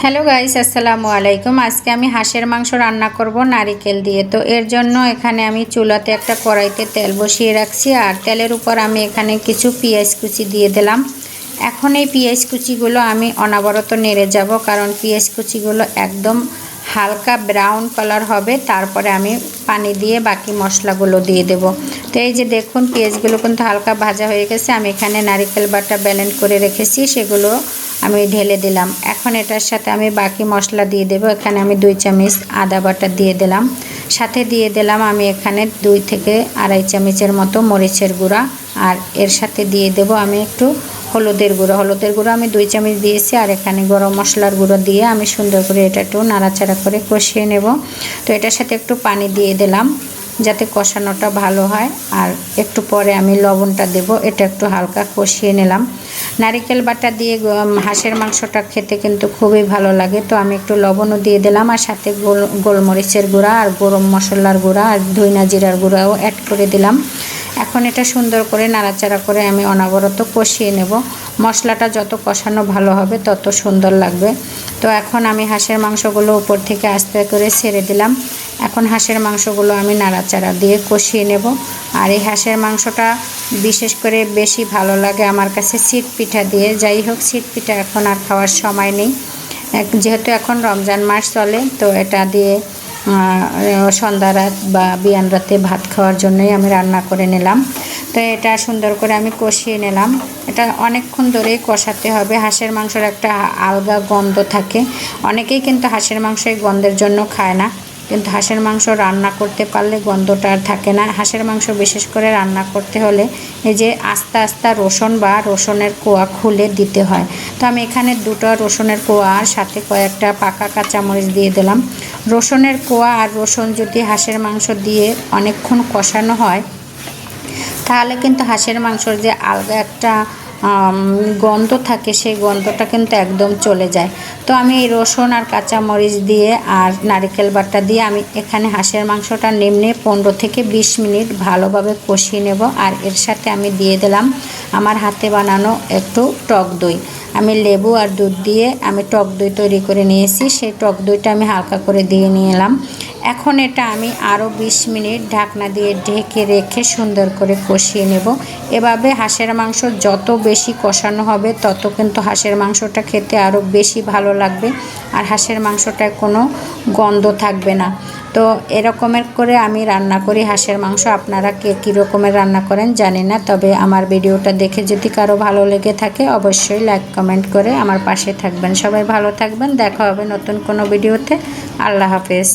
Hello guys, আসসালামু আলাইকুম। আজকে আমি হাঁসের মাংস রান্না করব নারিকেল দিয়ে। তো এর জন্য এখানে আমি চুলাতে একটা কড়াইতে তেল বসিয়ে রাখছি, আর তেলের উপর আমি এখানে কিছু পেঁয়াজ কুচি দিয়ে দিলাম। এখন এই পেঁয়াজ কুচিগুলো আমি অনবরত নেড়ে যাব, কারণ পেঁয়াজ কুচিগুলো একদম হালকা ব্রাউন কালার হবে। তারপরে আমি পানি দিয়ে বাকি মশলাগুলো দিয়ে দেব। তো এই যে দেখুন, পেঁয়াজগুলো কিন্তু হালকা ভাজা হয়ে গেছে। আমি এখানে নারিকেল বাটা ব্লেন্ড করে রেখেছি, সেগুলো আমি ঢেলে দিলাম। এখন এটার সাথে আমি বাকি মশলা দিয়ে দেব। এখানে আমি 2 চামচ আদা বাটা দিয়ে দিলাম, সাথে দিয়ে দিলাম আমি এখানে 2 থেকে আড়াই চামচের মতো মরিচের গুঁড়া, আর এর সাথে দিয়ে দেব আমি একটু হলুদের গুঁড়ো আমি 2 চামচ দিয়েছি, আর এখানে গরম মশলার গুঁড়ো দিয়ে আমি সুন্দর করে এটা একটু নাড়াচাড়া করে কষিয়ে নেব। তো এটার সাথে একটু পানি দিয়ে দিলাম যাতে কষানোটা ভালো হয়, আর একটু পরে আমি লবণটা দেব। এটা একটু হালকা কষিয়ে নিলাম। নারিকেল বাটা দিয়ে হাঁসের মাংসটা খেতে কিন্তু খুবই ভালো লাগে। তো আমি একটু লবণও দিয়ে দিলাম, আর সাথে গোলমরিচের গুঁড়া আর গরম মশলার গুঁড়া আর ধইনা জিরার গুঁড়াও অ্যাড করে দিলাম। এখন এটা সুন্দর করে নাড়াচাড়া করে আমি অনবরত কষিয়ে নেব। মশলাটা যত কষানো ভালো হবে তত সুন্দর লাগবে। তো এখন আমি হাঁসের মাংসগুলো উপর থেকে আস্তে করে ছেড়ে দিলাম। এখন হাঁসের মাংসগুলো আমি নাড়াচাড়া দিয়ে কষিয়ে নেব। আর এই হাঁসের মাংসটা বিশেষ করে বেশি ভালো লাগে আমার কাছে সিট পিঠা দিয়ে। যাই হোক, সিট পিঠা এখন আর খাওয়ার সময় নেই, যেহেতু এখন রমজান মাস চলে। তো এটা দিয়ে সন্ধ্যা রাত বা বিয়ান রাতে ভাত খাওয়ার জন্যই আমি রান্না করে নিলাম। তো এটা সুন্দর করে আমি কষিয়ে নিলাম। এটা অনেকক্ষণ ধরেই কষাতে হবে। হাঁসের মাংসের একটা আলগা গন্ধ থাকে। অনেকেই কিন্তু হাঁসের মাংস এই গন্ধের জন্য খায় না, কিন্তু হাঁসের মাংস রান্না করতে পারলে গন্ধটা আর থাকে না। হাঁসের মাংস বিশেষ করে রান্না করতে হলে এই যে আস্তে আস্তে রসুন বা রসুনের কোয়া খুলে দিতে হয়। তো আমি এখানে 2টা রসুনের কোয়া আর সাথে কয়েকটা পাকা কাঁচামরিচ দিয়ে দিলাম। রসুনের কোয়া আর রসুন যদি হাঁসের মাংস দিয়ে অনেকক্ষণ কষানো হয়, তাহলে কিন্তু হাঁসের মাংসর যে আলগা একটা গন্ধ থাকে, সেই গন্ধটা কিন্তু একদম চলে যায়। তো আমি এই রসুন আর কাঁচামরিচ দিয়ে আর নারকেল বাটা দিয়ে আমি এখানে হাঁসের মাংসটা নিম্নে 15 থেকে 20 মিনিট ভালোভাবে কষিয়ে নেব। আর এর সাথে আমি দিয়ে দিলাম আমার হাতে বানানো একটু টক দই। আমি লেবু আর দুধ দিয়ে আমি টক দই তৈরি করে নিয়েছি, সেই টক দইটা আমি হালকা করে দিয়ে নিয়ে এলাম। এখন এটা আমি আরও 20 মিনিট ঢাকনা দিয়ে ঢেকে রেখে সুন্দর করে কষিয়ে নেব। এভাবে হাঁসের মাংস যত বেশি কষানো হবে তত কিন্তু হাঁসের মাংসটা খেতে আরও বেশি ভালো লাগবে, আর হাঁসের মাংসটায় কোনো গন্ধ থাকবে না। তো এরকমের করে আমি রান্না করি হাঁসের মাংস। আপনারা কে কী রকমের রান্না করেন জানি না, তবে আমার ভিডিওটা দেখে যদি কারো ভালো লেগে থাকে অবশ্যই লাইক কমেন্ট করে আমার পাশে থাকবেন। সবাই ভালো থাকবেন, দেখা হবে নতুন কোনো ভিডিওতে। আল্লাহ হাফেজ।